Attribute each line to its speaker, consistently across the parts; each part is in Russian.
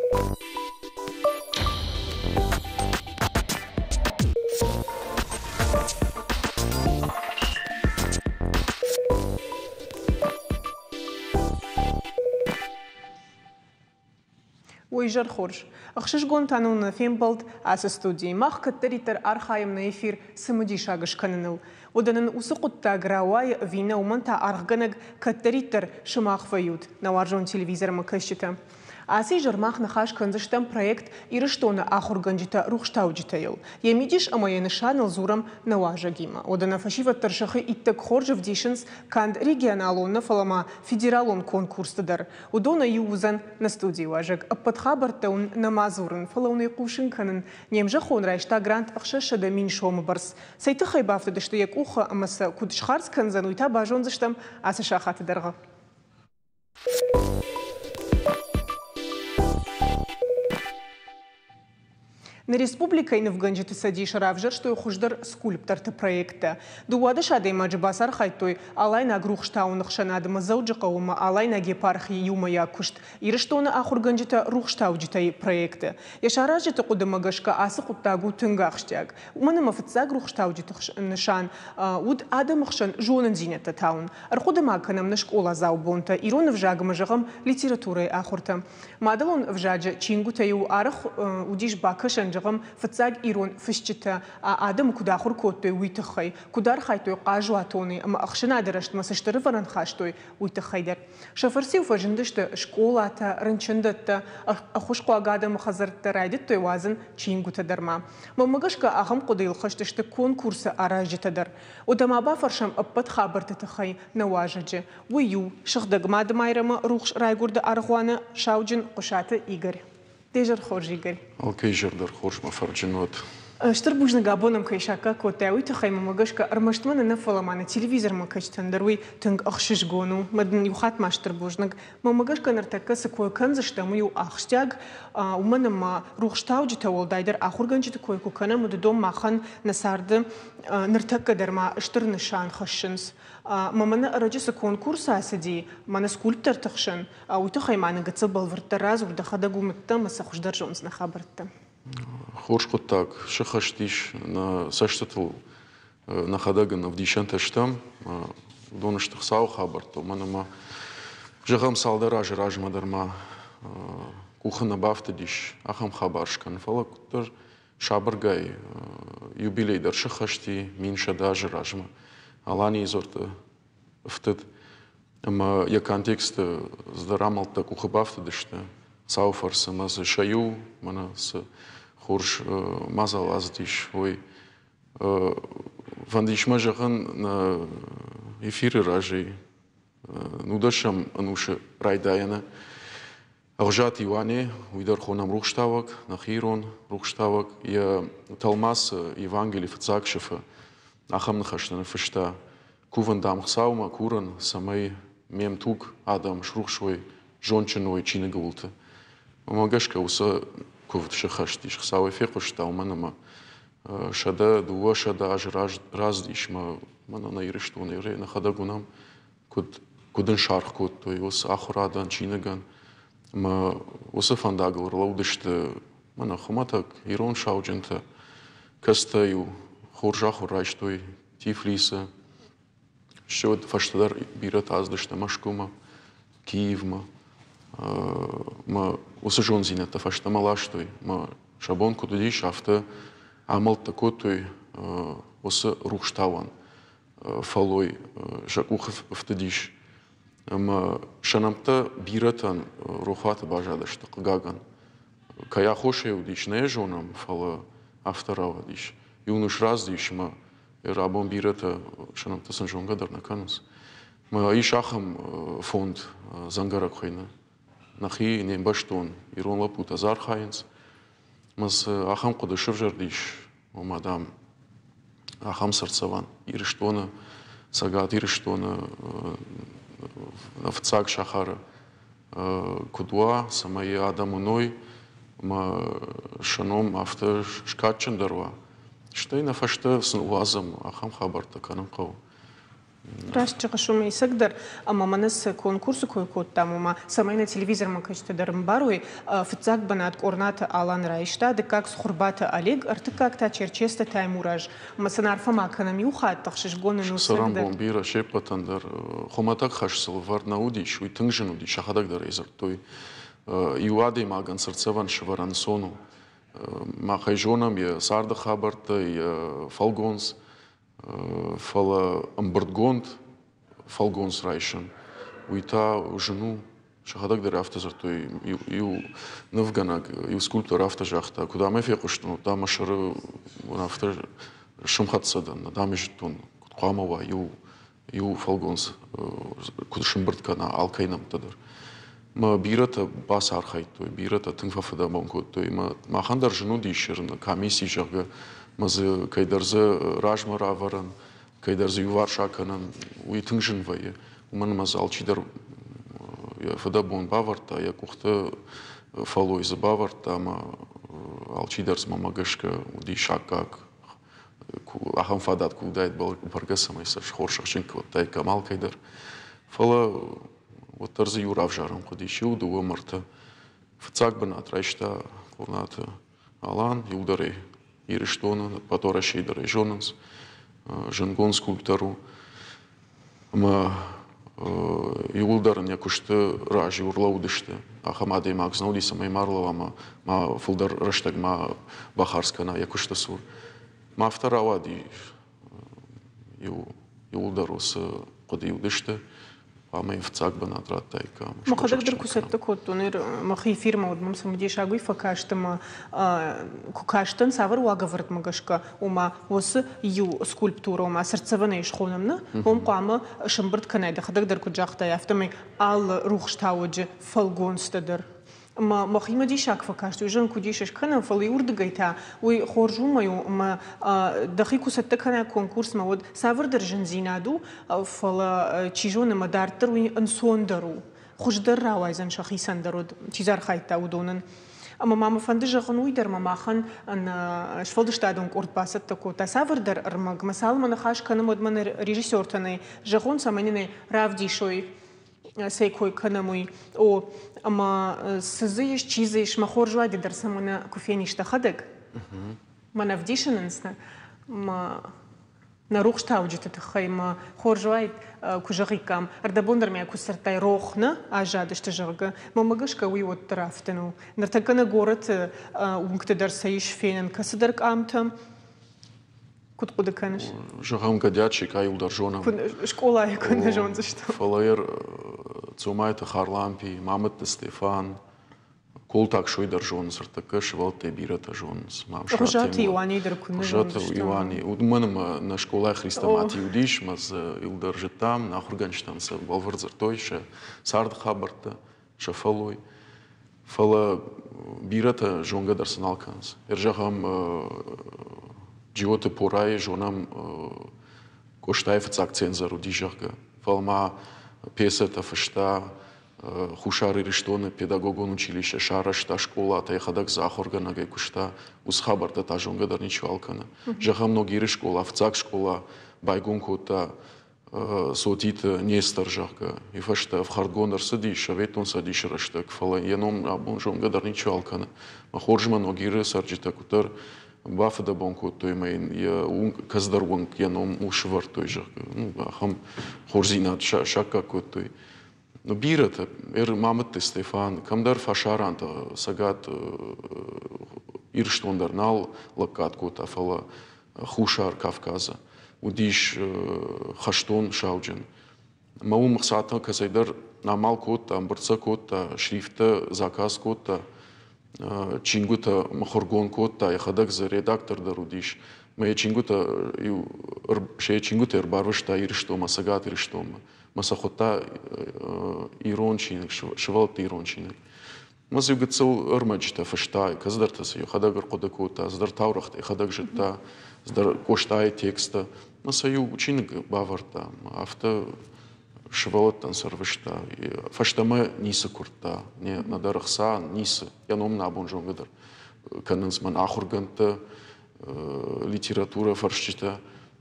Speaker 1: ويجر خورج أخشش قون تانون فين بلد أس استوديو مخ كتريتر أرخايم نيفير سمدي شاقش كننل ودنن وسقط تاغراواي فينا ومنتا أرغنق كتريتر شماخ فيوت نوارجون تلفزير مكشتا أسي جرماخ نخاش كنزشتم проект إرشتونا آخر ганжита рухштауджитайл. Емидиш амаянышан алзурам наважагима. Одана фашива таршахи иттек хоржев дишенс канд регионалон фалама федералон конкурстадар. Удона юзан на студии важак. Подхабартаун намазурн фалауны кушин канен. Немже хон райшта грант ахшаша да миншом барс. Сайты хайбафта да что як уха амаса кудшхарс канзануйта бажон заштам аса шахаты дарга. На республика и в Ганджите садишь равжер, что хуждар скульптор-то проекта. Дуада шадей маджбасар хайтой, алай на грухштаунах шанадама зауджакаума, алай на гепархи юма якушт. И что на ахур Ганджита рухштауджитай проекта. Я шаражита кудамагашка асы куттагу тынгахштяг. Умана мафтса грухштауджитах нышан, уд адамахшан жонан зинета таун. Архудамаканам на школа заубонта, ирон в жагамажагам литературой ахурта. Мадалон в жаджа чингутаю арах удиш бакашан فتزاج إيرون فشتة آدم كده آخر كوتوي ويتخي كدار خايتوي قاجواتوني أما أخشنا درشت ما سشتري فرن خاشتوي ويتخي در شفرسي وفجندشت شكولاتا رنشندت أخوش قاعدة مخزرت رايدت توازن تشينجو تدرما ما مجشك أهم قديل خشتشت كون كورس أراجي تدر ودما بافرشم أبد خبر تتخي نواجج ويو شخدق ما دمايرما روخ رايقورد أرغوانا شاوجن قشات إيجر تيجر خورج إيجر
Speaker 2: أوكي جردر خورج مفرجنوت
Speaker 1: شتربوجنا قابونم كيشاكا كوتاوي تخيم مجشك أرمشتمنا نفلا معنا تلفزيون ما كشتندروي تنق أخشش جونو مدن يخات ما شتربوجنا ما مجشك نرتكس كوي كنزش تمويو أخشتاج ومن ما روخشتاوج تول دايدر آخر جنجت كوي كوكنا مددوم ماخن نسارد نرتك در ما اشتر نشان خشنس ما من رجس كونكورس أسدي ما نسكولتر تخشن أو تخيم معنا قتصبل ورتراز ودخدقو متم مسخش درجونس نخبرت
Speaker 2: خورج قطاك شخشتيش на саштатул на хадаган в дишанташтам донышты сау хабарто манама жагам салдара жражма дарма кухна бафтадиш ахам хабаршкан фалактор шабаргай юбилей дар шахашти минша даже ражма алани изорта втет ама я контекст здарамалта кухабафтадишта сауфарса маз шаю мана с خورج مازال ازدیش وی وندیش ماجران افیر راجی نوداشم انوش رایدایانه اغجاتی وانی ویدار خونم روخشتاوک نخیرون روخشتاوک یا تلماس ایوانگلی فتزاک شفه آخام نخشتن فشتا کوون دام خساوما کورن سمی میم توک آدم شروخشوی جونچنوی چینه گولته ماگشکه وسا كوفت شخشتيش خساوي في قشتا ومنما شدا دوا شدا اج رازديش ما انا يرشتون يري نخدغونام كودن شارخ كود تو يوس اخرادان چينگان ما وسفان داغور لودشت منا خماتك يرون شاوجنت كستايو خورجا خوراشتوي تيفليسا شود فاشتدار بيرت ازدشت مشكوما كييفما ما وسجون زينة فاشتا ملاشتوي ما شابون كودي شافتا عمل تكوتوي وس روخشتاوان فالوي جاكوخ فتديش ما شنمتا بيرتان روخات باجادشتا قاغان كايا خوشي وديش نيجونام فالا افتراوا ديش يونش راز ديش ما رابون بيرتا شنمتا سنجون قدر نكانس ما ايش اخم فوند زنگارك خوينا نخي نيم باشتون يرون لابوت ازار خاينس مس اخام قد شرجرديش ومادام اخام سرцаван يرشتونا ساغات يرشتونا نفцаг шахара кудва самай адамуной ма шаном авто шкатчендарва штейна фашта снуазам ахам хабарта канам қав
Speaker 1: Рашчыға шумай сагдыр, ама манас конкурсы койкот тамума, самай на телевизор макачты дарым баруй, фицак банат орната алан райшта, да как схурбата Олег, арты как та черчеста таймураж. Масанарфа маканами ухат, тахшиш гоны ну
Speaker 2: Сарам
Speaker 1: сагдыр.
Speaker 2: бомбира шепатандар, хоматак хашсыл варнауди, шуй тыңжынуди, шахадак дарайзар той. Иуади маган сарцеван шварансону. Махай жонам я сарда хабарта, я фалгонс, фала амбардгонд, фалгонс райшан. Уита жену шахадак дарай автозар той. Ю навганак, ю скульптор автожахта. Куда мы фекушту, там ашары авто шумхатсадан, там ежтун. Куамава ю фалгонс, куда шумбардкана алкайнам тадар. Ма бирата бас архайт той, бирата тыңфафада банкот той. Ма хандар жену дишерна, комиссии жага, мазы кайдарзы ражмар аваран, кайдарзы ювар шаканан, уи тыңжын вайе. Уман маз алчидар фада бон баварта, я кухта фалой за баварта, ма алчидарз мамагашка уди шакак. Ахам фадат кудайт баргасамай саш хоршахчинка вот тай камал кайдар. Фала вот тарзы юрав жарам кудишил дуа марта. Фцак банат райшта курната алан юлдаре ириштона потора шейдаре жонанс жангон скульптору. Ма юлдаран якушты ражи урлаудышты. Ахамаде макзнауди самай марлова ма фулдар раштаг ма бахарскана якушты сур. Ма вторавади юлдарус куди удышты. Ама фцак банат раттайка.
Speaker 1: Махадак дыркусатты коттуныр махи фирма удмам самудеш агуй факаштыма кукаштын савыр уагавырт магашка ума осы ю скульптура ума сырцеваны ишхонамны ом қамы шымбырт канайды хадак дыркуджақта яфтамай ал рухштауджы фалгонстадыр. Махима дишак факашты ужан кудишеш кана фалы урдгайта уй хоржумаю дахику саттакана конкурс мавод савр держан зинаду фала чижона мадартер уй ансондару хуждар равайзан шахисан дарод чизар хайта удонан ама мама фанды жагын уйдар мамахан ан швалдыштадун куртбасат тако та савр дар армаг масал мана хаш кана модман режиссер таны жагон саманины равдишой сейкой канамуй о ама сызыш чизыш махоржуа дидер самона кофеништа хадак мана вдишененсна ма на рухштауджет хайма хоржуайт кужагикам ардабондер мя кусартай рохна ажадышты жага мамагашка уй вот трафтену нартакана город унктедар саиш фенен касадарк амтам кут куда канеш
Speaker 2: жагам гадячик аюлдар жонам
Speaker 1: школа якона жонза что
Speaker 2: фалаер цумайта харлампи мамат Стефан колтак шойдар жонс артака швалте бирата жонс мам
Speaker 1: жати Ивани дыркуны
Speaker 2: жати Ивани удманым на школа Христомати удиш маз илдар житам на хурганштанса балварзар тойша сард хабарта шафалой фала бирата жонга дарсаналканс ержагам Джиоты порай жонам коштаев акцензару дижага фалма песета фышта хушары риштоны педагогон училище шарашта школа та хадак захоргана гекушта усхабарта та жонга дар ничего алкана жага многие школа фцак школа байгун кота сотит нестар жага и фашта в хардгондар сади шаветон сади шраштак фала яном абун жонга дар ничего алкана махоржма многие сарджита кутар бафада банку той майн я каздарванг яном ушвар той жак ну хам хорзинат шака той но бирата мамат Стефан камдар фашаранта сагат ирштондарнал лакат кота фала хушар Кавказа удиш хаштон шауджен маум мақсата казайдар намал кота амбарца кота шрифта заказ кота чингута махоргон кота яхадак за редактор дарудиш ме чингута ше чингута ербарвашта ирштома сагат ирштома масахота ирончиник швалт ирончиник маз югцел армаджта фашта каздартас яхадак кодакота здар таврахт яхадак жита здар коштай текста масаю чиник баварта авто швалаттан сарвышта фаштама ниса курта не надарахса ниса яном набон жонгадыр канансман ахурганта литература фаршчита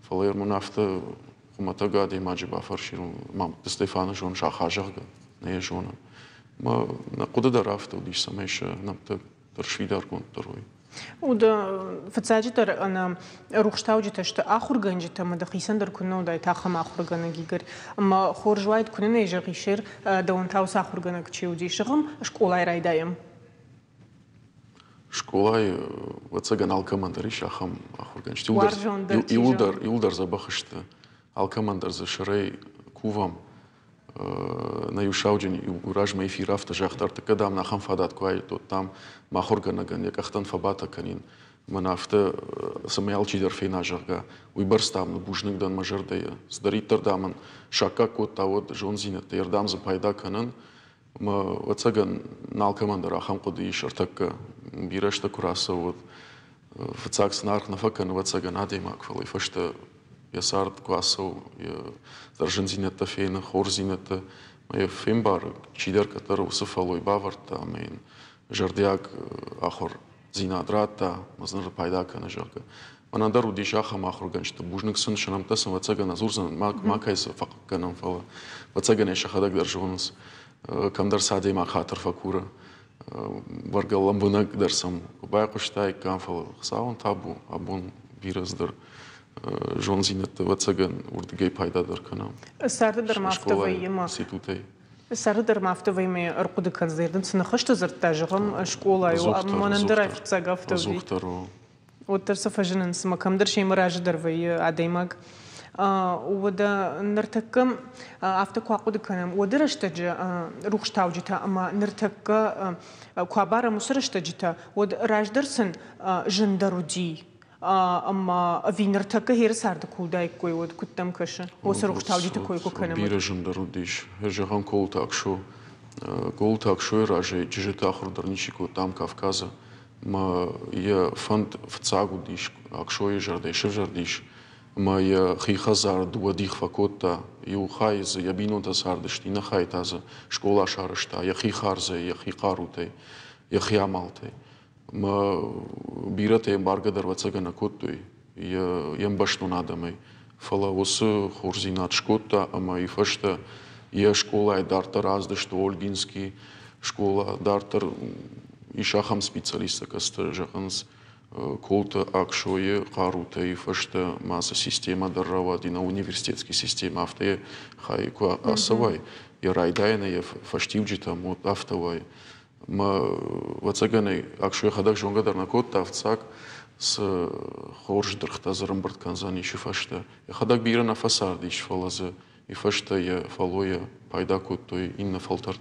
Speaker 2: фалерман авто خمتا قادي ما جب فرشيرو ما استيفانو جون شاخاجرga نه جون ما نقود درافت وديش سميش نمت ترشيدار كون تروي
Speaker 1: وده فتساجتر أنا روحشتاوجي تشت آخر جنجت ما دقيسن در كنا وده تاخم آخر جنا جيجر أما خورج وايد كنا نيجر غيشر دون تاوس آخر جنا كتشيودي شغم شكولاي رايدايم
Speaker 2: شكولاي واتسجن алкомандр شاخم آخر جنجت يولدر زبخشت алкомандр زشري كوفام نيوشاوجن يوراج ما يفي رافت جاختار تقدم نخم فادات كواي там ماخورغنا ган якахтан фабата канин манафта самялчи дер фейна жарга уйбарстам бужныкдан мажардая сдариттердамын шакка коттавод жонзинет ердам за пайда канын ма вацаган налкамандер ахам коди шартак бирашта кураса вот вцакс нарх нафакан вацаган адемак фалы фашта ясард квасов заржензинета фейна хорзинета ма фембар чидер который усафалой баварта мен жардяк ахор зинадрата мазнар пайда кана жарга манандар удиш ахам ахор ганчта бужниксын шанамтасан вацаган азурзан макайс факканам фала вацаган шахадак даржонс камдар саде ма хатар факура варгаламбунак дарсам байқуштай камфал саун табу абун бираздар жонзинета вацаган урдгей пайда дар канам
Speaker 1: сарда дар мафтавай ма سردر مافتوی می ارقود کنزیردن سنخشت زرد تاجرم شکولا و منندرای فرتساق افتوی و ترسف جنس ما کم درشی مراج دروی عدیمگ و دا نرتکم افت قاقود کنم و درشت جا روخش تاوجیتا اما نرتک قابار مسرشت جیتا و راج درسن جندرودی اما وینرتکه هر سرد کودای کوی ود کتم کشه وسروخ تاوجیت کوی کو کنم
Speaker 2: بیرجم درودیش هجهان کول تاکشو راجه جیت آخر درنیشی کو تام کافکازا ما یه فند فتساگودیش آکشوی جرده شجردیش ما یه خیخزار دو دیخ فکوتا یو خایز یه بینون تساردشتی نخای تازه شکولا شارشتا یه خیخارزه یه خیقاروته یه خیامالته ما بيرت امبارغ درвацагана коттуй ем баштун адамай фала осы хорзинат шкотта ама и фашта я школа дартар аздышты ольгинский школа дартар и шахам специалиста каста жаханс колта акшое карута и фашта маса система дарравади на университетский система авте хайку асавай я райдайна я фаштивджита мот автовай ما واتساقني أكشوي خداك جون قدر نكوت تافتساق س خورج درخت أزرم برد كنزاني شفاشته خداك بيرنا فسار ديش فلازه يفاشته يه فلويه بايدا كوتوي إن فلترت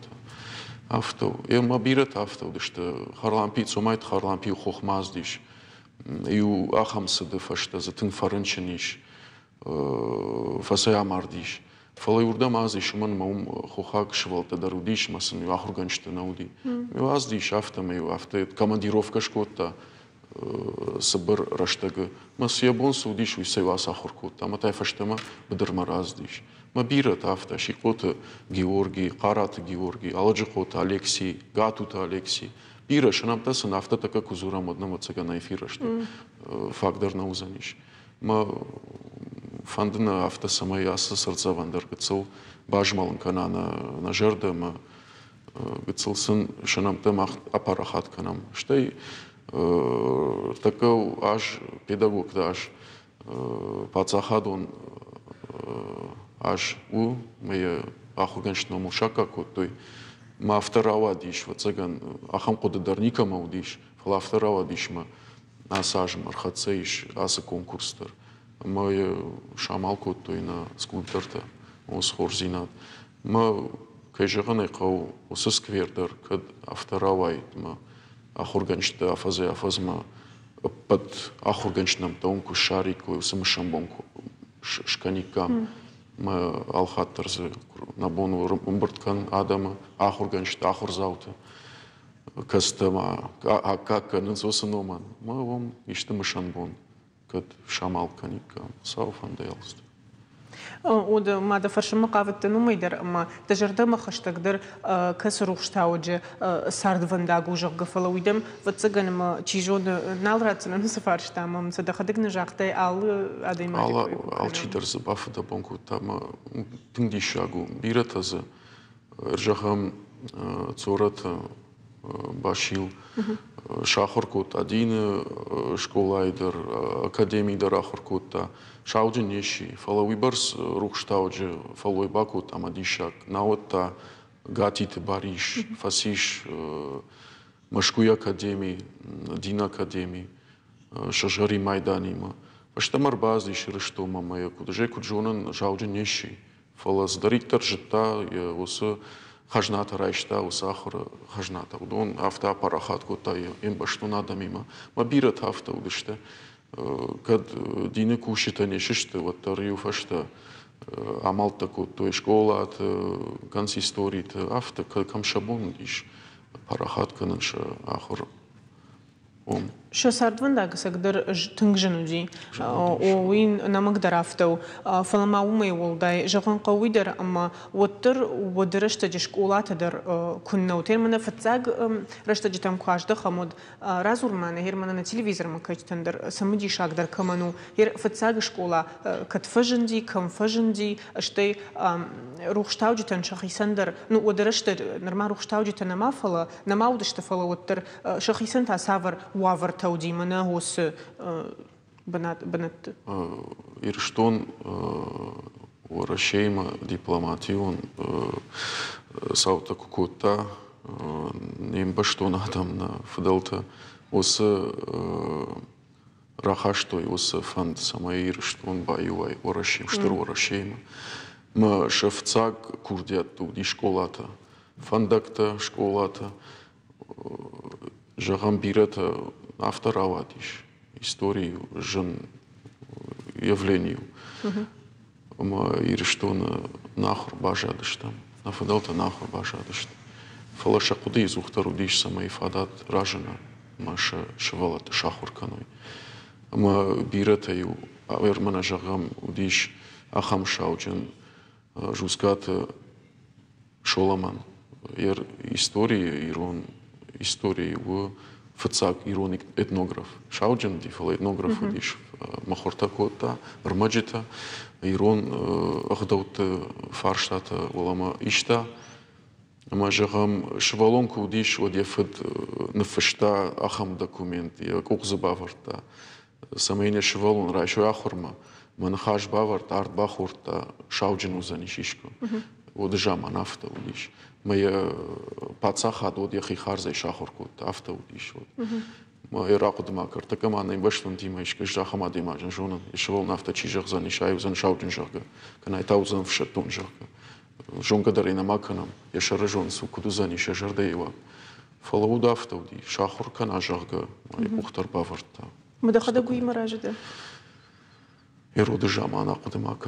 Speaker 2: أفتو ما بيرت أفتو دشته خارلان بي تسمعت خارلان بي خوخ ماز ديش يو آخام سد فاشته زتن فرنشنيش فسايا مارديش فلا يوردم ازش من مم خوخاك شوالت دروديش مثلا يو آخر گنجت نودي يو ازديش افتم يو افته командировка шкота صبر رشتگ مس يبون سوديش ويسيواس آخر كوتا ما تايفشتما بدر مرازديش ما بيرت افته شيقوت георгий قارات георгий аладжقوت алексей гатут алексей بيره شنام تاسن افته така кузура модна моцагана эфира что фактор наузаниш ما فندنا افته سمای اس سرزا وندر گڅو باجمالن کنا на жерде ما گڅلسن شنامته ما апарахат канам شتي такау аж педагог даш пацахадон аж у мы ахуганшно мушака котой ма авторавадиш вацаган ахам қоддарника маудиш фла авторавадиш ма асаж мархацеиш аса конкурстар мы шамалку той на скульпторта ос хорзинат мы кайжаганы қау осы сквердер кад авторавай ма ахурганшта афазе афазма под ахурганшнам тонку шарику усым шамбонку шканикам мы алхаттерзе набону умберткан адама ахурганшта ахурзаута кастама как нынсосыноман мы вам иштым шанбон кад шамалканикам сауфанделст
Speaker 1: وده ما ده فرش مقابل تنو يدر أما تجرده ما خش تقدر كسر وشتاوجه سارد فنداغ وجه قفلا ويدم فتسجن ما تيجون نالراتنا نسفارش تامم صدقتك نجاحتي على أدي ما
Speaker 2: على تشيتر زباف ده بانكو تام تندي شاغو بيرتاز رجهم صورت باشيل شاخركوت один школайдер академийдер ахыркутта шаужин еши фалавибарс рухштаудже фалой бакут амадишак наотта гатит бариш фасиш машкуй академии дин академии шажари майданима паштамар базиш рыштома мая кудже куджонан шаужин еши фалас дариктор жита осы хажната райшта усахура хажната удон авто аппарат кота им башту надо мимо мобират авто удышта кад дине кушита нешишта вот риуфашта амалта кот той школа от консисторит авто камшабон диш аппарат кананша ахур
Speaker 1: شو سردون دا قصدر تنجنودي وين نمك درافتو فلما ومي ولداي جغن قوي در أما وتر ودرشت جشكولات در كنا وتر من فتزاج رشت جتام كواش ده خمود رازور مانه هير من التلفزيون ما كنت تندر سمجي شاك در كمانو هير فتزاج شكولا كتفجندي كم فجندي أشتي روح شتاوجي تنشخي سندر نو ودرشت نرما روح شتاوجي تنما فلا نما ودشت فلا وتر شخي سنتا سافر وافر تودي منا هوس بنات
Speaker 2: إرشتون ورشيما дипломатион саута кукута нем баштон адам на фдалта ос рахаштой ос фанд самай ирштон баюай орашим штур орашима ма шефцаг курдят ди школата фандакта школата жагам бирата автораватиш историю жен явлению ма ирштон нахур бажадыштам нафадалта нахур бажадышт фалаша куды изухтару диш самай фадат ражена маша шевалата шахурканой ма бирата ю авермана жагам удиш ахам шауджен жускат шоламан ер истории ирон истории в фацак ироник этнограф шауджен ди фала этнограф удиш махортакота рмаджита ирон ахдаут фарштата улама ишта ама жагам швалонку удиш одефд нфшта ахам документ я кукзбаварта самейне швалон райшо ахурма манхаш баварт арт бахурта шауджен узанишишко оджама нафта удиш моя пацахат од яхи харзе шахуркут авто удиш моя ракудмакар такаман им баштун димайшка жахама димажан жонан ишвол нафта чижахзани шайузан шауджен жага канай таузан фшатун жага жонка дарина маканам я шаражон сукудузани шажардеева фалауд авто уди шахуркан ажага моя ухтар баварта
Speaker 1: مدخده قوي مراجده
Speaker 2: يرود جامع أنا قدماك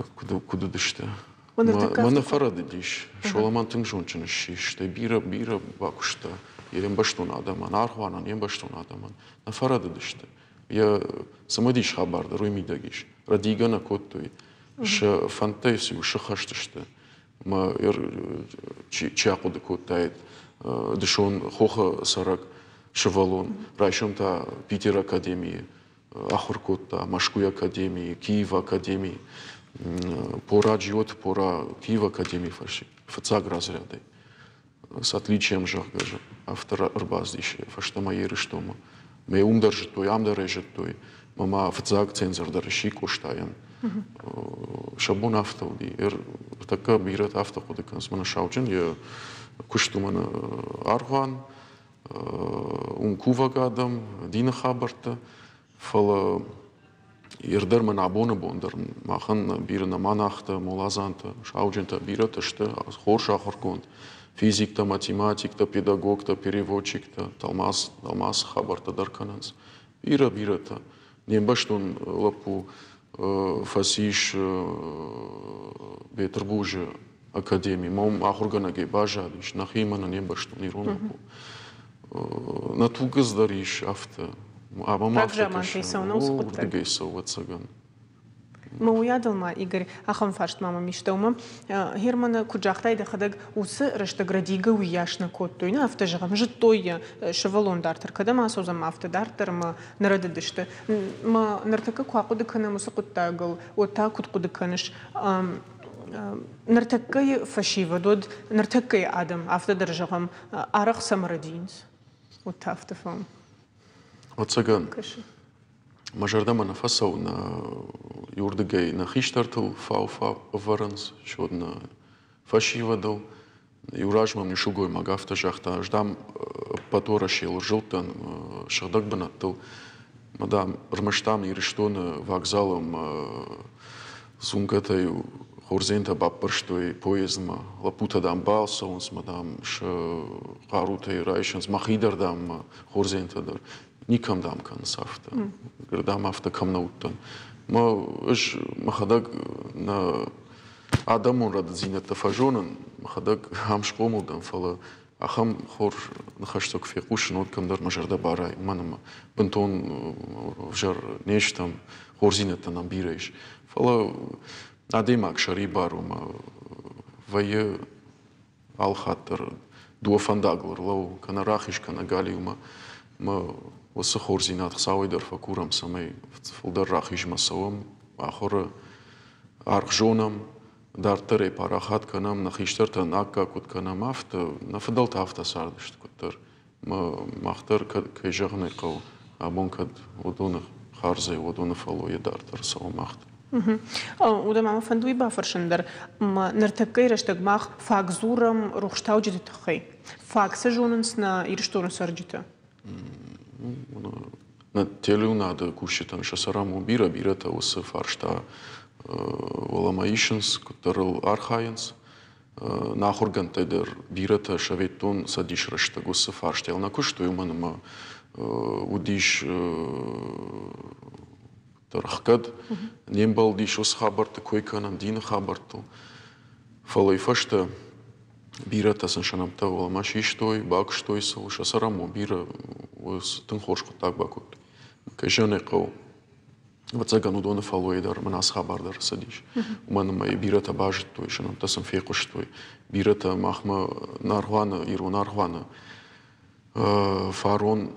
Speaker 2: كدو دشته ما فرد ديش شو لما تنجون تنشيش بيرا باكشتا يرين بشتون آدمان أرخوانا يرين بشتون آدمان نفرد دشته يا سمديش خبر دروي ميداجيش رديجانا كوتوي ش فانتاسي وش خشتشته ما چاقود كوتايد دشون خوخ سرق شوالون رايشون تا بيتر أكاديمية Ахуркота, Машкуй академии, Киев академии, пора джиот, пора Киев академии фаши, фацаг разряды. С отличием жахгажа, автора рбаздише, фашта моей рештома. Ме умдержит той, амдережит той, мама фацаг цензор дарши коштаян. Шабун автауди, така бират автоходы консмана шауджен, я куштумана аргван, кувагадам, дина хабарта, фала ирдерман абона бондер махан бирна манахта молазанта шауджента бирата шта хорша хорконд физикта математикта педагогта переводчикта талмас хабарта даркананс бирата нембаштон лапу фасиш бетрбуже академии мом ахурганаге бажадиш нахимана нембаштон иронапу натугаз дариш авто программа
Speaker 1: тейсауна усхутта.
Speaker 2: Дегейсау ватсаган.
Speaker 1: ما ويادلما إيجر أخم فرشت ماما ميشتوما هيرمان كوجاختاي دخدق وس رشتغرديجا وياشنا كوتوينا أفتجغم جتويا شفالون دارتر كده ما سوزا ما أفت دارتر ما نرددشت ما نرتكك واقود كنا مسقط تاقل وتاكد قد كنش نرتكي فشيفة دود نرتكي آدم أفت درجغم أرخ سمردينز وتافتفهم
Speaker 2: وتسجن مجردما نفسه نا يوردجي نا خيشترتل فاو فارنس شود نا فشيفة دو يوراجما من شوغوي ماغافتا جахта ждам патора шел жилтан шагдак банаттыл мадам рмаштам ириштон вокзалом сумкатай хорзента баппарштой поездма лапута дам балсонс мадам ш гарутай райшенс махидердам хорзента дар никам дам кансафта грдам авто камнауттан ма ыш махадак на адамон радзинета фажонан махадак хамшқомудан фала ахам хор нахашток фиқуш ноткам дар мажарда барай манама бентон жар нештам хорзинета нам биреш фала адемак шари барума вае алхатер дуофандаглор лау кана рахиш кана галиума ма осы хорзинат савайдар факурам самай фулдар рахиш масавам ахора архжонам дартаре парахат канам нахиштартан акка кут канам авто нафдалт авто сардышт куттар махтар кежагны кау абонкад одона харзе одона фалоя дартар савамахт
Speaker 1: وده ما فندوي بافرشندر ما نرتكي رشتق ماخ فاق زورم روخشتاو جدي تخي فاق سجوننسنا يرشتون سرجتا
Speaker 2: на телю надо кушетан шасараму бирата осы фаршта Оламаишенс, который архаенс, нахоргантедер бирата шаветон садиш решта гуса фарштел на кушто юманма удиш тархкад нембал диш ос хабарта койканам дин хабарту фалай фашта бирата саншанамта оламашиштой бакштой сал шасараму бира ос тынхошку так бакут кежанеқо وتسجن ودون فالوي دار من أصحاب دار سديش ومن ما بيرتا باجت توي شنو تسم في قشتوي بيرتا مخما ناروانا يرو ناروانا فارون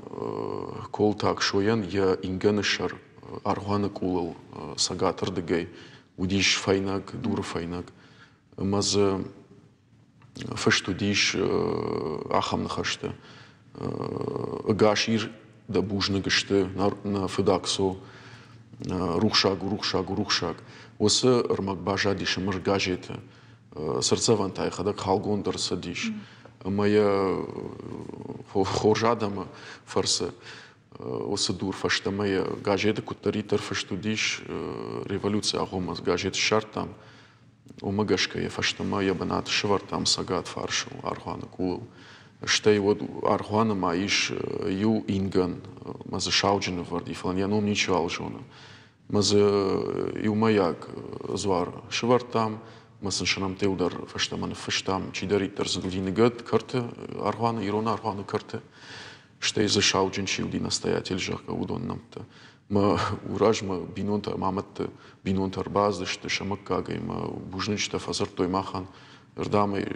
Speaker 2: كول تاك شوين يا إنجنشر أروانا كولل ساجاتر دقي وديش فايناك دور فايناك ماز فشتو ديش أخم نخشته أجاشير دا بوجنا قشته на فداكسو рухшаг. Осы ырмак бажадиш мыргажеті. Сырцаван тайхада қалгондар садиш. Моя хоржадама фарсы. Осы дур фашта моя гажеті куттаритар фаштудиш революция агомас гажет шартам. Омагашка я фашта моя банат швартам сагат фаршу архуана кул. Штей вот архуана маиш ю инган маза шауджина варди флан я ном ничего алжона. Маза ю маяк звар швартам масан шанам теудар фаштаман фаштам чидаритар задудинегат карте архуана ирона архуана карте. Штей за шауджин чилди настоятель жака удон намта. Ма уражма бинонта мамат бинонтар базда ште шамаккага има бужничта фазартой махан Рдамай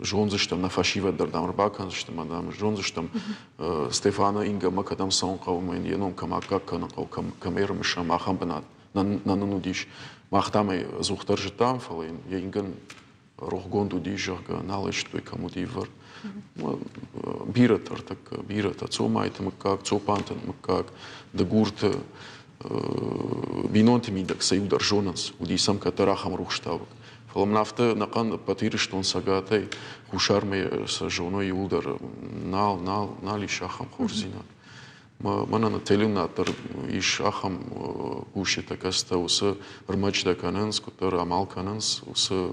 Speaker 2: жонзыштам на фашива дардам рбакан зыштам адам жонзыштам Стефана Инга макадам сон кавмен еном камака кана камерм шамахам банат нанудиш махтамай зухтар житам фалин я инган рохгонду дижага налыштой камудивар биратар так бирата цомайт макак цопантан макак да гурта бинонти мидак саюдар жонанс удисам катарахам рухштавак Фаламнафта накан патириштон сагатай хушарме с женой юлдар нали шахам хорзина. Мана на телюнатор и шахам гуши такаста уса рмачда кананс, который амал кананс уса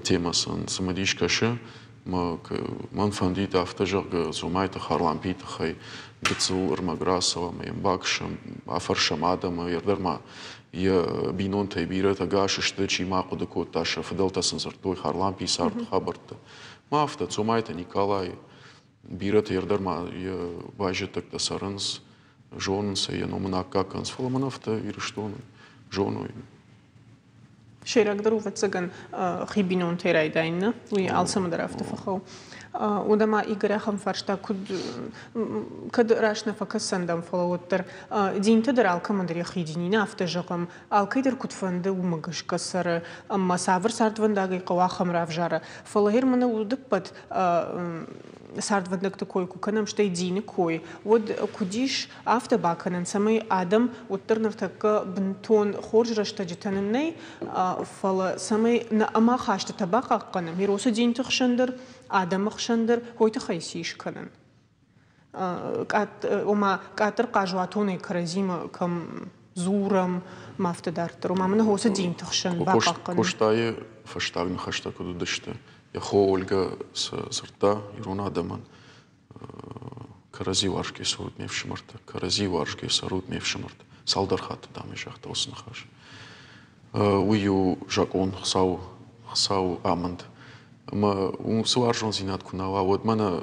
Speaker 2: темасан самадишкаша. Man фандит автожарга зумайта харлампита хай дцу рмаграсова мембакшам афаршам адама ярдарма я бинонта бирата гаши штечи маку деко таша фдалта сензартой харлампи сарт хабарта мафта зумайта Николай бирата ярдарма я важетак да саранс жонса я номнакаканс фаламанафта ирштон жонуй
Speaker 1: شيرك وتسجن خيبينون تيرايدين وي ألسم درافت فخو ودما إجرا خم فرشتا كد راشنا فكسندم فلوتر دين تدر ألكم مدري خيديني نافت جقم ألكيدر كد فند ومجش كسر أما سافر سارت فنداقي قواخم رافجارة فلهير من ودبت سارت فندق تكوي كنام شتي دين كوي ود كديش أفت باكنن سمي آدم وترنر تك بنتون خورج رشتا جتنني فلا سمي نأما خاشت تباقا قنم هيروس دين تخشندر آدم خشندر هوي تخيسيش كنن وما كاتر قاجواتوني كرزيم كم زورم ما افتدارتر وما من هو سدين تخشن باقا قنم
Speaker 2: كوشتاي فشتاغن خشتا كدو دشتا يخو أولغا سرتا يرون آدمان كرزي وارشكي سرود ميفشمرتا كرزي وارشكي سرود ميفشمرتا سالدر خات دامي جاختا وسنخاش ويو جاكون خساو آمند ما سوارجون زينات كناوا ودمانا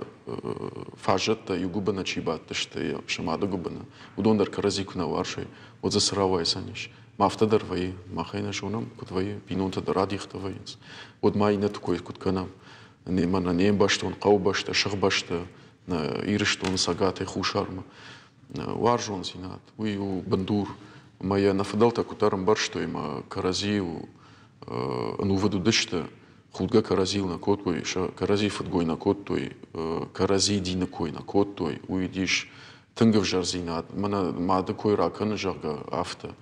Speaker 2: فاجت يغوبنا чибат тышты шамада губна удондер карази кунаварши одзасравай саниш мафтадар вай махайна жонам кутвай пинонта дарадихта вайс одмайна такой кутканам немана нембаштон қаубашта шыгбашта на ириштон сагаты хушарма варжон зинат ую бандур моя нафдалта кутарам барштой ма каразиу ну воду дышта худга каразил на коттой, карази футгой на коттой, карази ди на кой на коттой, уйдиш тынгов жарзинат, мана мада кой ракан жарга афта,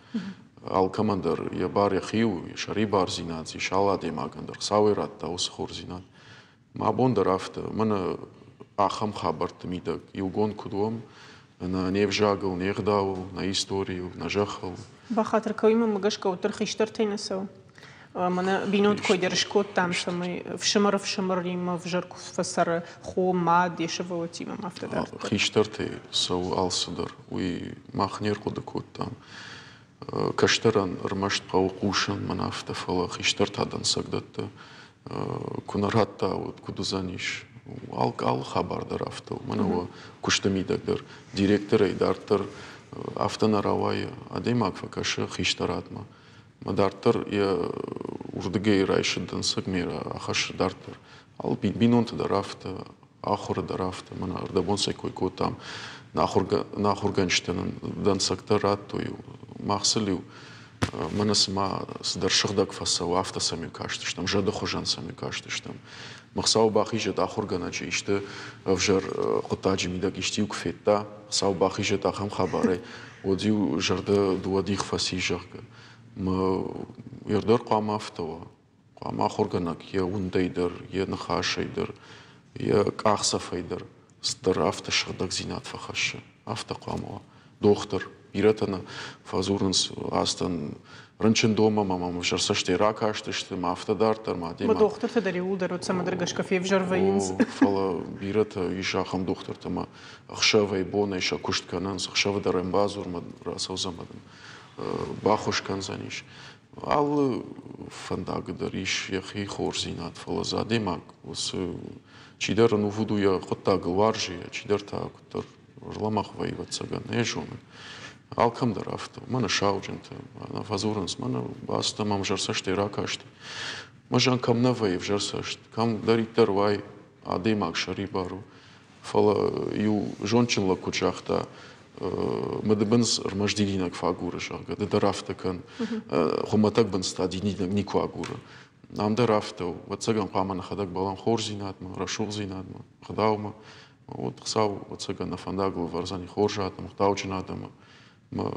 Speaker 2: ал командар я бар я хиу, шари бар зинат, зи шала де магандар, сауират та усхор зинат, ма бондар афта, мана ахам хабарт мидак, югон кудом, на невжагал, нехдау, на историю, на жахал.
Speaker 1: Бахатр кауима магашка утрхиштар тейнасау. منا بينود كويدرش كود تام سمي في شمر ريما في جرك فسر خو ماد يشفوتي ما افتدار
Speaker 2: خيشترتي سو الصدر وي ما خنير قد كود تام كشترن رمشت قوقوشن من افتفلا خيشترت هذا سقدت كنرات ود كودزانيش ал خبر در افتو من هو كشتمي دكتور ديريكتور ادارتر автонаравай адемак факаш خيشترات ما مدارتر يا وردقي رايش الدنسق ميرا أخش دارتر al بينونت درافت آخر درافت من أردبون سيكوي كوتام ناخر جنشتن دنسق دراتو يو مخسليو من اسمع صدر شغدك فسوا أفتا سامي كاشتشتم جد خوجان سامي كاشتشتم مخساو باخي جد آخر جناجي إشته أفجر قطاجي ميدك إشتيو كفيتا خساو باخي جد آخم خبره وديو جرد دواديخ فسي جرد ما يردر قام أفتوا قام آخر جناك يا ونديدر يا نخاشيدر يا كأخسفيدر صدر أفتا شغدك زينات فخش أفتا قاموا دكتور بيرتنا فازورنس أستن رنشن دوما ماما مشر سشتي راكاشتشت ما أفتا دارتر ما ديما
Speaker 1: ما دكتور تدري ودر وتسمى درجش كفيه في جرفينز
Speaker 2: فلا بيرتا يشاخم دكتور تما أخشافي بونا يشا كشت كنانس أخشاف درم بازور ما راسو زمدن باخوش كنزانيش ал фандагдериш яхи хорзинат фалазадемак ус чидер ну вуду я хоттагл варжи чидер таактор ламах вайвацаган ежон ал камдар авто мана шауджент на фазурнс мана баста мам жарсаште ракашт мажан камна вайв жарсашт кам даритер вай адемак шарибару фала ю жончинла кучахта مدبنس رمجدينك فاغورة شاقة ده درافته كان خمتك بنستادينك نيكو أغورة نام درافته واتساقن قامنا خدك بالام خور زينات ما رشوق زينات ما خداو ما وتخساو واتساقن نفنداق وفرزاني خور جات ما خداو جنات ما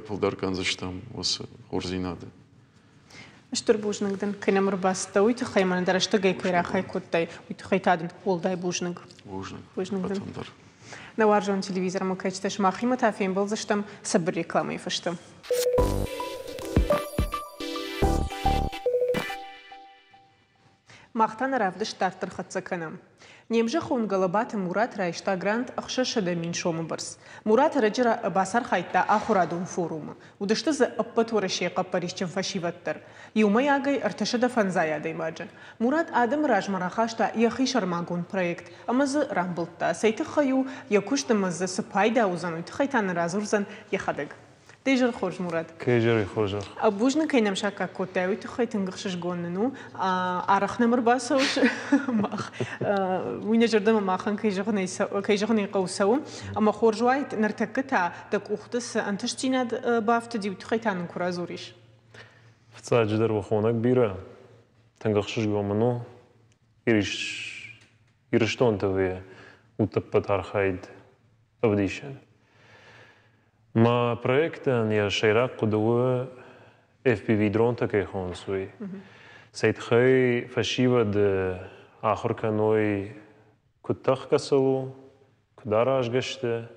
Speaker 2: فلدر كان زشتم وس خور زينات
Speaker 1: اشتر بوجنك دن كنمر باستا ويتخي من درشت جاي كيرا خي كوتاي ويتخي تادن بول داي بوجنك
Speaker 2: بوجنك
Speaker 1: نوارجون تلفزيون ما كايتش ماخي متافين بلزشتم سبر ريكلامي فشتم مختان رافدش تارتر خدسكنم نيمجا خون غلبات مرات رايشتا جراند اخشش دا من شوم برس مرات رجرا باسر خايتا اخرادون فوروم ودشتز ابت ورشيقه بريشچن فشيوتر يومي اگي ارتشد فنزايا ديماجن مرات ادم راج مراخاشتا يخي شرماغون проект امز رامبلتا سيت خيو يكوشت مز سپايدا وزنوت خيتان رازورزن يخدق تيجر خرج مراد
Speaker 3: كيجري خرجر
Speaker 1: أبوجنا كي نمشي كوتاوي تخي تنقشش جوننو عرخنا مرباسة وش ماخ وين جردم ماخن كي جغني قوسو أما خرج وايد نرتكتها تك أختس أنتشتينا بافتدي وتخي تان كرازوريش
Speaker 3: فتاة جدر وخونك بيرا تنقشش جومنو يرشتون تبي وتبت أرخايد أبديشن ما проектен я шейрак кудуе FPV дрон такой хонсуи. Сейтхай фашива де ахорка ной кутах касалу, кудараж гаште,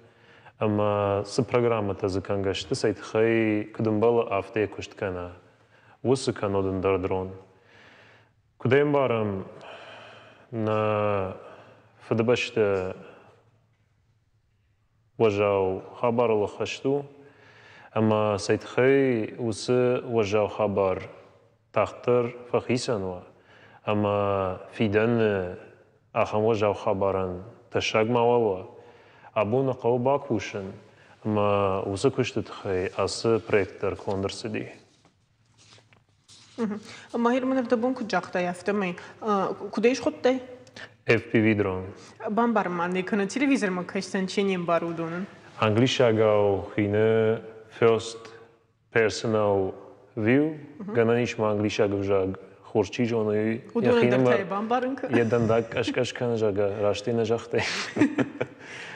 Speaker 3: ама с программата закан гаште сейтхай кудумбала авте кушткана. Усы каноден дар дрон. Кудем барам на фадабаште وجاو خبر لخشتو أما سيدخي وس وجاو خبر تختر فخيسانوا أما في دن أخم وجاو خبران تشاق مواوا أبونا قو باكوشن أما وس كشت تخي أس بريكتر كوندر سدي
Speaker 1: أما هير من الدبون كجاقتا يفتمي كديش خدتي
Speaker 3: FPV drone.
Speaker 1: Бамбарман, екана телевизор ма кайстан ченем барудонен.
Speaker 3: Англишагау хине first personal view. Гананиш ма англишагав жаг хорчи жоной.
Speaker 1: Удонен дактай бамбарынка.
Speaker 3: Едан дак ашкашкан жага раштина жахтай.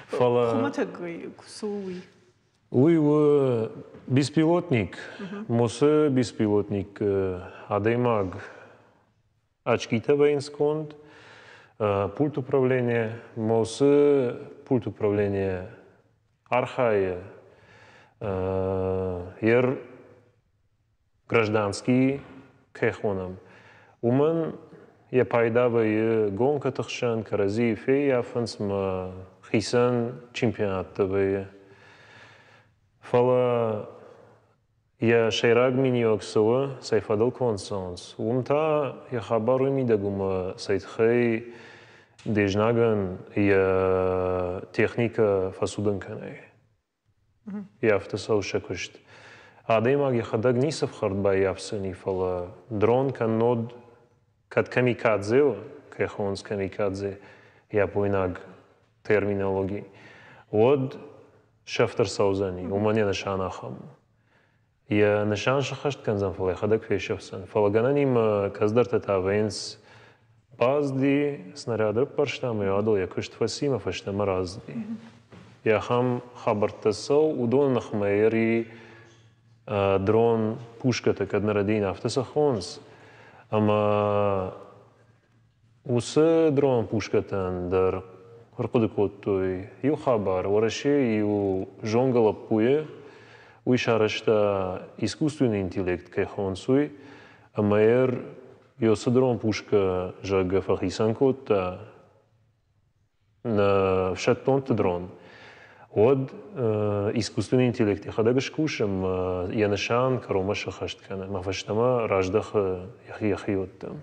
Speaker 3: Фала.
Speaker 1: Хуматагой кусуи.
Speaker 3: Уй беспилотник. Мосе беспилотник. Адаймаг. Очки-то воинсконд. Пульт управления, мосы, пульт управления архая, ер гражданский кехоном. Уман я пайдавы гонка тахшан, карази фея фансма хисан чемпионат тавы. Фала я шейраг миниоксова сайфадал консонс. Умта я хабару мидагума сайдхай дежнаган я техника фасуданканай. Я автосау шакушт. Адаймаг я хадаг нисав хардба япсани фала дрон кан нод кад камикадзе, кехонс камикадзе я поинаг терминологии. Вот шафтер саузани, умане нашанахам. Я нишан шахашт канзан фала хадак фешовсан. Фала гананим каздарта тавенс базди снарядар парштам я адал я кушт фасима фаштам разди. Я хам хабартасау удон нахмейри дрон пушката кад нарадин автосахонс. Ама усе дрон пушкатан дар ркудикотой ю хабар вараши ю жонгала пуе уишарашта искусственный интеллект кехонсуй, а майер йосадрон пушка жага фахисанкота на вшаттонт дрон. Вот искусственный интеллект я хадагаш кушам я нашан карома шахашткана мафаштама раждах яхиоттам.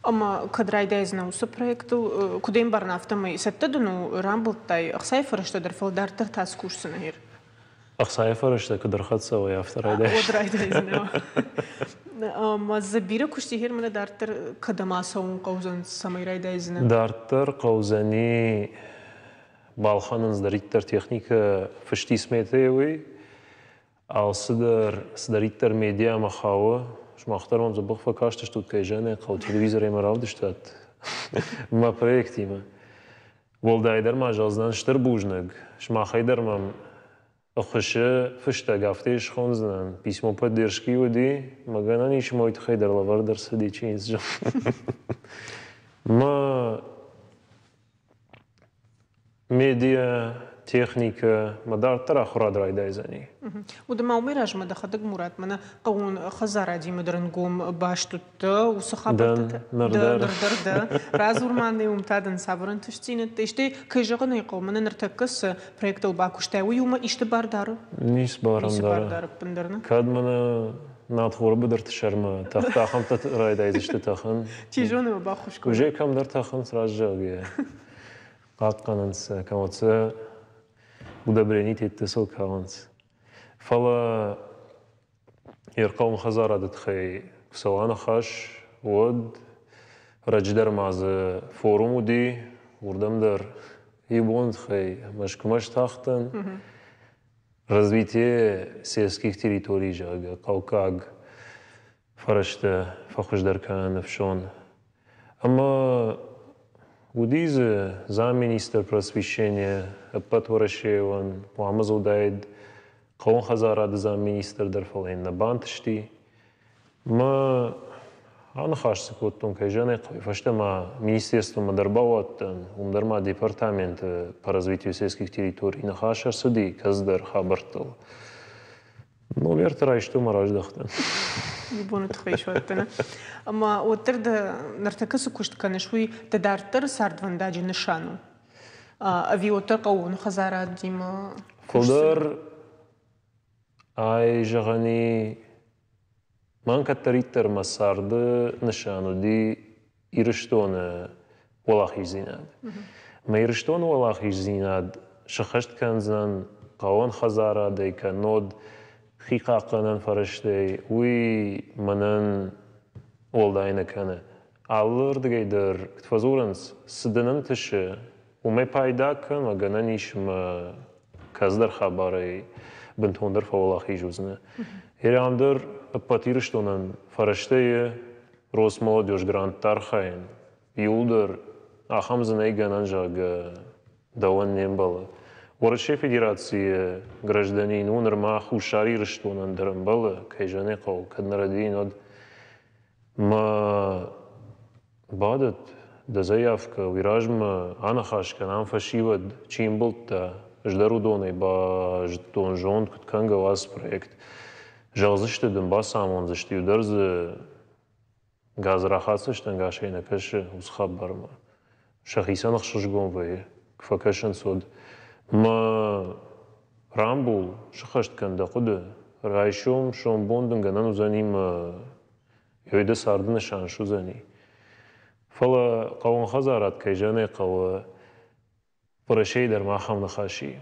Speaker 1: Ама кадрайда изнауса проекту кудем барнафтамы саттадуну рамблтай ахсайфарашта дарфалдартар тас кушсанахир.
Speaker 3: Ахсайфарашта кадрхатса ва яфтарайда.
Speaker 1: Одрайда изнау. Ама забира куштихир мана дартар кадамасаун qauzan самайрайда изнау.
Speaker 3: Дартар qauzani балханын сдариттар техника фаштисметеуи ал сдариттар медиа махауа шмахтаром забах факашта что тут кайжане қау телевизор ема равдыштат ма проект има волдайдар ма жаздан штыр бужнаг шмахайдар мам охше фышта гафтеш хонздан письмо поддержки уди магана нич мойт хайдар лавардар сади чинс ма медиа техника мадартара хурадрайда изани.
Speaker 1: ودما умираж ما دخدق مراد منا قون خزارة دي مدرنقوم باشتوت وسخابت در رازور ماني ومتادن صبرن تشتين تشتي كيجغن يقوم من نرتكس проект الباكوشتاوي وما اشتبار دار
Speaker 3: نيس بارم
Speaker 1: بندرنا
Speaker 3: كاد منا ناتخور بدر تشرم تاخم رايدا ازشت تاخن
Speaker 1: تيجون وباخوش كو
Speaker 3: وجي كم در تاخن سراجاغي قاقننس كموتس удобрение тетсел каунс. فلا يرقون خزارة دتخي كسوانا خش ود رجدر ماز فورمو دي وردم در يبون خي مش تاختن развитие сельских территорий жага Кавкаг فرشته فخوش در کان فشون اما ودیز замминистр просвещения подворошеван Муаммазу дайд قوان خزارات замминистр در فلين نبانتشتي ما أنا خاش سكوتون كيجاني قوي فشته ما министерство مدرباوات ومدرما департамент по развитию сельских территорий на хашар суди каздар хабартал ну вертера что мараж дахтан
Speaker 1: يبون تخيش وقتنا أما وترد نرتكز كشت كان شوي تدارتر سرد ونداج نشانو أبي وترقون خزارات ديما
Speaker 3: فلدر أي جغني من كتريتر مسارد نشانو دي إيرشتون ولاخي زيناد ما إيرشتون ولاخي زيناد شخشت كان زن قوان خزارة دي كان نود خيقاقنا فرشتي وي منن والداينا كان аллар дегейдер тфазуренс сденен теше ومي пайда кан магананиш ма каздар хабарай бентондер фавлахи жузне ирандер патирштонан фараште рос молодежь грант тархайн юлдер ахамзне ганан жага даван нембала Вороче федерации гражданин унерма хушари рштонан драмбала кайжане қол каднарадин од ما بعدت ده заявка виражма анахашка нам фашивад чимбулта ждару доны ба жтон жон кутканга вас проект жалзышты дым басамон зышты ударзы газрахасы штан гашейна каши усхаб барма шахисанах шашгон вай кфакашан сод ما рамбул шахашт канда куды райшом шом бондын ганан узаним يويدا ساردنا شان شو زني فلا قوان خزارات كيجاني قوا ورشي در ما خم نخاشي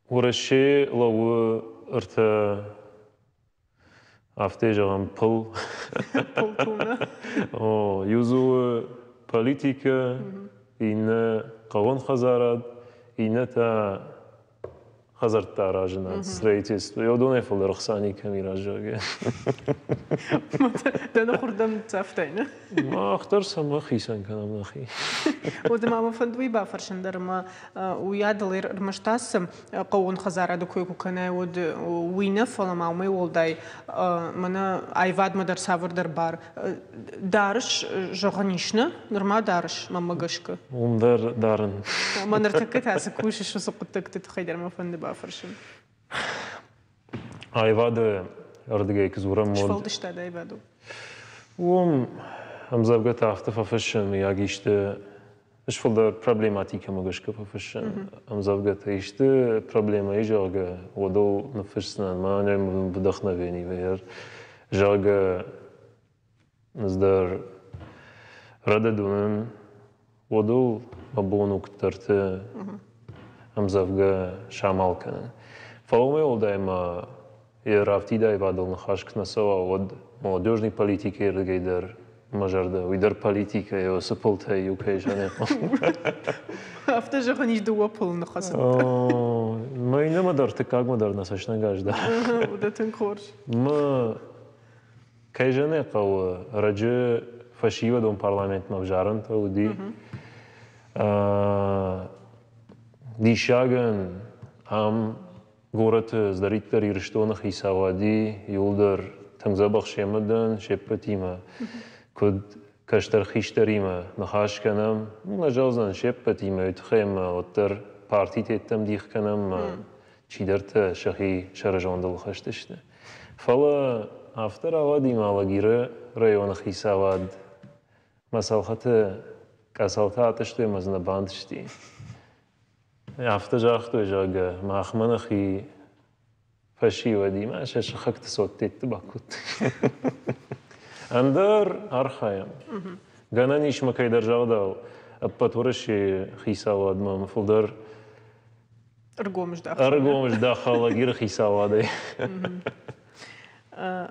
Speaker 3: ورشي لو ارتا افتي جغم بل يوزو политика إن قوان خزارات إن تا خزرت تاراجنا строительство. Я думаю, что рахсани камера жага.
Speaker 1: ده أنا خردم تفتينا.
Speaker 3: ما أختار سما خيسان كلام نخي.
Speaker 1: وده ما فندوي بافرشن در ما وياد لير مشتاس قوون خزارة دكوي كنا ود وينا فلا ما ومي ولداي منا أيواد مدر سافر در بار دارش جغنيشنا نرما دارش ما مجشك.
Speaker 3: در دارن.
Speaker 1: ما نرتكت هذا كوش شو سقطك تتخيل ما فند بافرشن.
Speaker 3: أيواد أردقي كزورم مود.
Speaker 1: شفلتش تدا أيوادو.
Speaker 3: هم زبقت أختفى فشن يعيشت إيش فلدر проблематика مجشك فشن هم زبقت عيشت проблема يجاga ودو نفسنا ما نعم بدخنا فيني وير جاga نزدر رددون ودو مبونو كترت هم زبقة شامل كنا فلومي ولداي ما يرافتی دای وادل نخاشک نسوا ود молодежной политики ргейдер мажарда уйдер политика я сапулта юкейжане
Speaker 1: Афта жаханиш дуа пул нахаса
Speaker 3: ما اینه مدار تکاگ مدار نساشتن گاجدا
Speaker 1: ودتن خورش
Speaker 3: ما کیجانه قو رجع فشیو دون پارلمنت مبجارن تا ودی دیشاگن هم город здаритер ирштонах исавади юлдер тангзабах шемадан шеппатима код каштар хиштарима нахаш канам нажазан шеппатима утхема оттер партитеттам дих канам чидерта шахи шаражандал хашташте фала афтар авади малагира районах исавад масалхата касалта аташте мазна бандшти after جاختو جاga ماخمنخي فشي ودي ما شاش خكت صوتيت باكوت اندر ارخايم غنانيش ما كاي درجادا ابطورشي خيساواد ما مفضر أرقومش داخل غير خيساوادي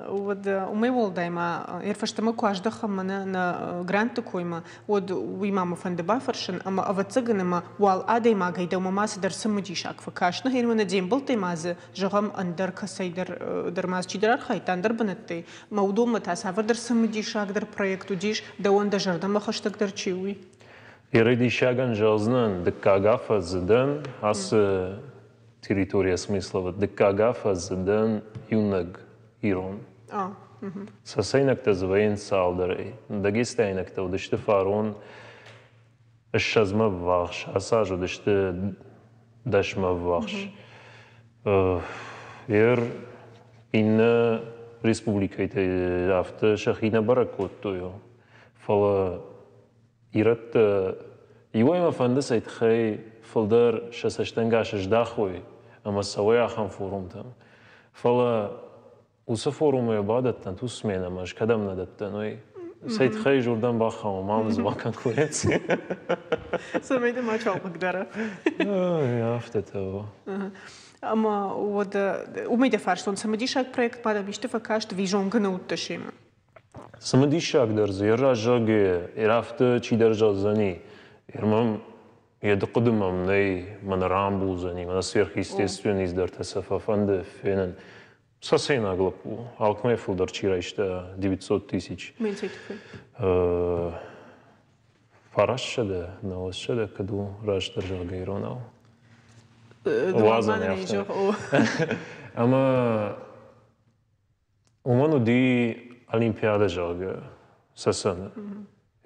Speaker 1: ود وميول دايما يرفشتما كواجدخ من جرانت كويما ود ويما فندبا فرشن اما افتصغنما وال اديما غيدا ما سدر سمجيشاك فكاشنا هيرمن ديمبلتي ماز جغم اندر كسيدر درماز چيدر خايتان در بنتي موضوع متا سافر در سمجيشاك در проекту диш دون да жардама хаштаг در чиуи
Speaker 3: يريدي شاغن جازنن دكاغافا زدن اس территория смыслова дكاغافа زدن юнаг Ирон. Сасайнакта зваин салдары. Дагестайнакта удышты фарон шазма вахш. Асаж удышты дашма вахш. Инна республикайта афта шахина баракот тойо. Фала ират Иоима фандас айтхай фалдар шасаштангаш ждахой. Ама савая хам форум там. Фала وسفورهم يبادتن تو سمينا مش كدم ندتن وي سيد خي جوردان باخا وما مزباكن كويتسي
Speaker 1: سميت ما شاء بقدره
Speaker 3: يا افتته
Speaker 1: اما ود وميد فارشتون سمديشاك проект пада миште факашт вижон гнутташим
Speaker 3: سمديشاك درز يراجاگ يرافت چي درجازني يرمم يدقدمم ني من رامبوزني من сверхъестественный издер тасафафанд фенен Сосейна глупу. Алкмей фулдар чирайшта 900 тысяч. Фарашшада, навасшада, каду раштаржал гайронал. Лазан яфта. Ама уману ди олимпиада жалга сасана.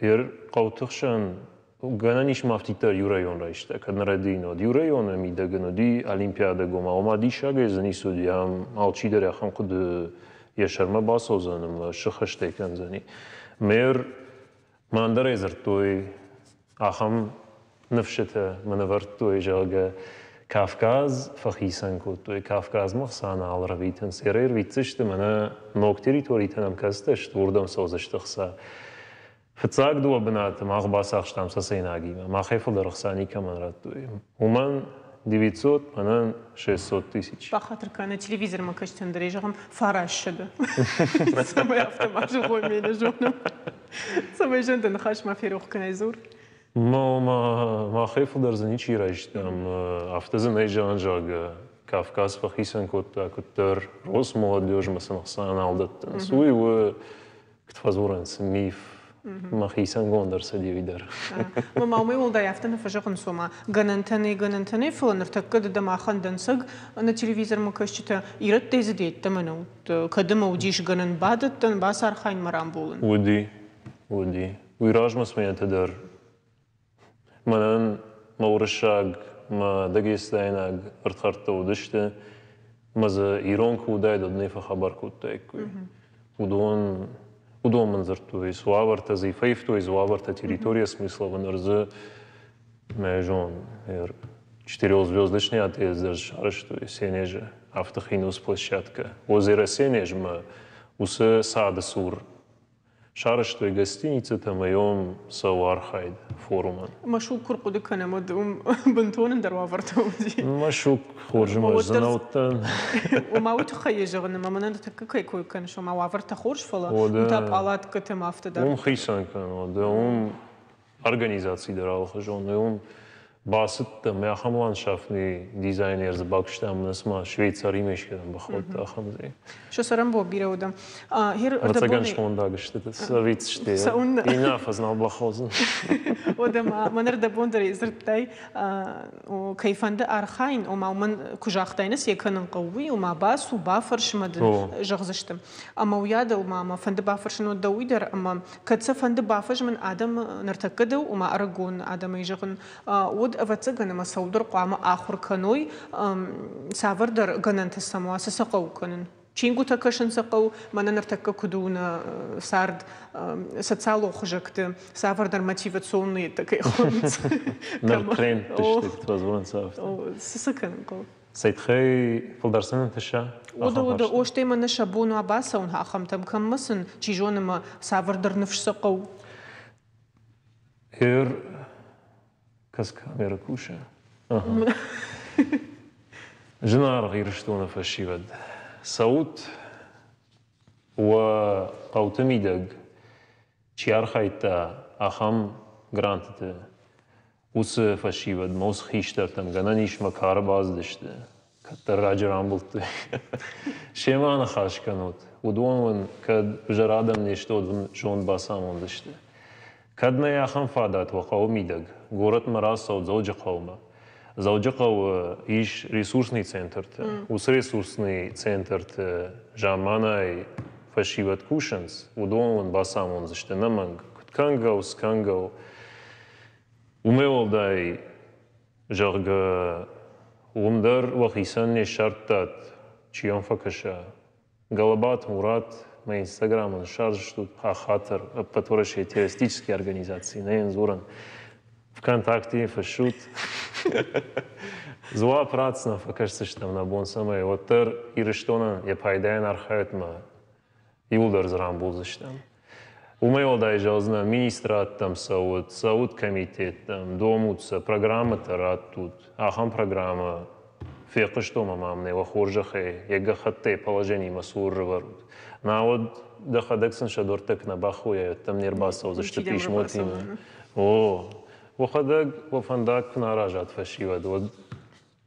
Speaker 3: Ер қаутықшан Гананиш мафтитар юрайон райшта, каднарадино. Юрайон ми дагано ди олимпиада гома. Ома ди шага зани судьям алчидер яхам куд яшарма басозанам шахаштекан зани. Мер мандar ezertoy ахам нефшета манавартоy жалга Кавказ фахисан кутой Кавказ махсан алравитен серер витсиште мана ног территорийтанам касташт вурдам созаштахса فتصاق دوا بنات ما أخبار ساقشتام سسيناقي ما خيفو درخساني كمان راتوي ومن 900 منن 600 тысяч.
Speaker 1: بخاطر كان تلفزيون ما كاش تندري جام فراش شد. سما يافت ما شغل مين جونم. سما جند نخاش ما في روح كنا يزور.
Speaker 3: ما خيفو درزني شي راجتام افتزن ايجان جاغ كافكاز فخيسن كتر روس молодежь مثلا خصنا عودت سوي و كتفازورن سميف ما خيسان غوندر سدي ويدر
Speaker 1: ما مي ولدا يفتن فجقن سوما غننتني فلن ارتكد دما خندنسق انا تلفزيون ما كشتا يرت تزديت تمنو كدم وديش غنن بعدتن باسار خاين مرام بولن
Speaker 3: ودي ويراج ما سمعت در منن مورشاق ما داغستايناق ارتخرت ودشت مزا ايران كوداي دني فخبر كوتايك Удобно манзарту и суаварта за ифейфту и суаварта территория смысла ванарза межон 4-звездочный отель даже что сенеже автохинус площадка озеро сенежма усе сада сур шарыш той гостиница там моем сауархайд форуман
Speaker 1: машук куркуды кана модум бентонен дарвавартауди
Speaker 3: машук خورجما زناوتن
Speaker 1: وما وتخيجغن ما منن تككي كوي كان شو ما وافرت خورج فلا متابعات كتم افتدار
Speaker 3: خيسان كان ده организации дарал хожон басыт ما خم ландшафтный дизайнер забакштам насма Швейцария мешкедам бахот ахамзи
Speaker 1: شو سرم بو بيرودم هير
Speaker 3: دبوني شونداغشت سويتشتي инаф знал бахозн
Speaker 1: ودم منر دبوندري زرتاي وكيفند ارخاين وما من كجاختاينس يكن قوي وما باس وبافرش مد جغزشتم اما وياد وما فند بافرش نو دويدر اما كتس فند بافج من ادم نرتكدو وما ارغون ادم يجغن ود افتصغن ما سودر قام اخر كنوي سافردر غننت سموا سسقو كنن Чингу такашен сақау манан артакка кудуна сард социало хожакты савардар мотивационные такие хонц.
Speaker 3: Нартрен тиште твозвон сафт.
Speaker 1: Сысыкан кол.
Speaker 3: Сайтхай фолдарсанан таша.
Speaker 1: Ода оште мана шабуну абаса он хахам там каммасын чижоныма савардар нефш сақау.
Speaker 3: Эр каска мера куша. جنار غير شتونا فشيود صوت وقوتمي دق چيار خيتا أخم گرانتته وس فشيود موس خيشترتم غنانيش مكار باز دشته كتر راجران بلت شيمان خاش كنوت ودون كد جرادم نشتود جون باسامون دشته كدنا يا خم فادات وقومي دق غورت مراس صوت زوج قومه زوجقو إيش ريسورسني центр-те. Ус ресурсный центр-те жаманай фашиват кушанс. Удон басам он заштенаманг. Кангау скангау. Умел дай жарга умдар вахисан не шартат. Чьон факаша. Галабат Мурат на Инстаграм он шарж тут хахатер подворачивает террористические организации. Не инзуран. ВКонтакте фашут. Зуа працна, кажется, что там на бон самое. Вот тер и рештона я пайдайн архаетма и удар зрамбул заштам. У моего дайжалзна министрат там саут комитет там домутся программа тарат тут. Ахам программа феqa что мамамне вахоржахе ягахатте положение масур варут. На вот дахадексан шадортек на бахуя там нербасал за что пиш мотим. О وخدق وفندق ناراجات فشيود ود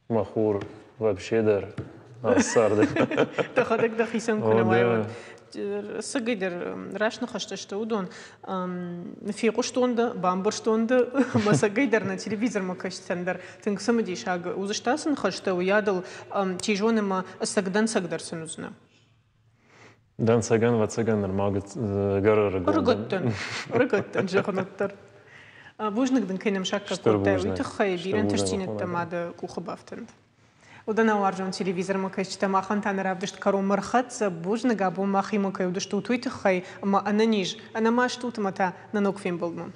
Speaker 3: مخور وبشدر الصار
Speaker 1: ده خدق دخيسن كنا مايود سجدر راش نخشتشت ودون في قشتوند بامبرشتوند ما سجدر на телевизор ما كشتندر تنقسم دي شاق وزشتاسن خشت ويادل تيجون ما سجدن سجدر سنوزنا
Speaker 3: دان سجن واتسجن الماجت قرر
Speaker 1: رقدتن جهنتر بوجنك دن كينم شاكا كوتا ويتخي بيرن تشتين التمادة كوخ بافتند ودنا وارجون تلفزيون ما كاش تما خنتان رابدشت كارو مرخت بوجنك ابو ماخي ما كيودشتو تويتخي ما انا نيج انا ما شتوت متى ننوك فين بلدن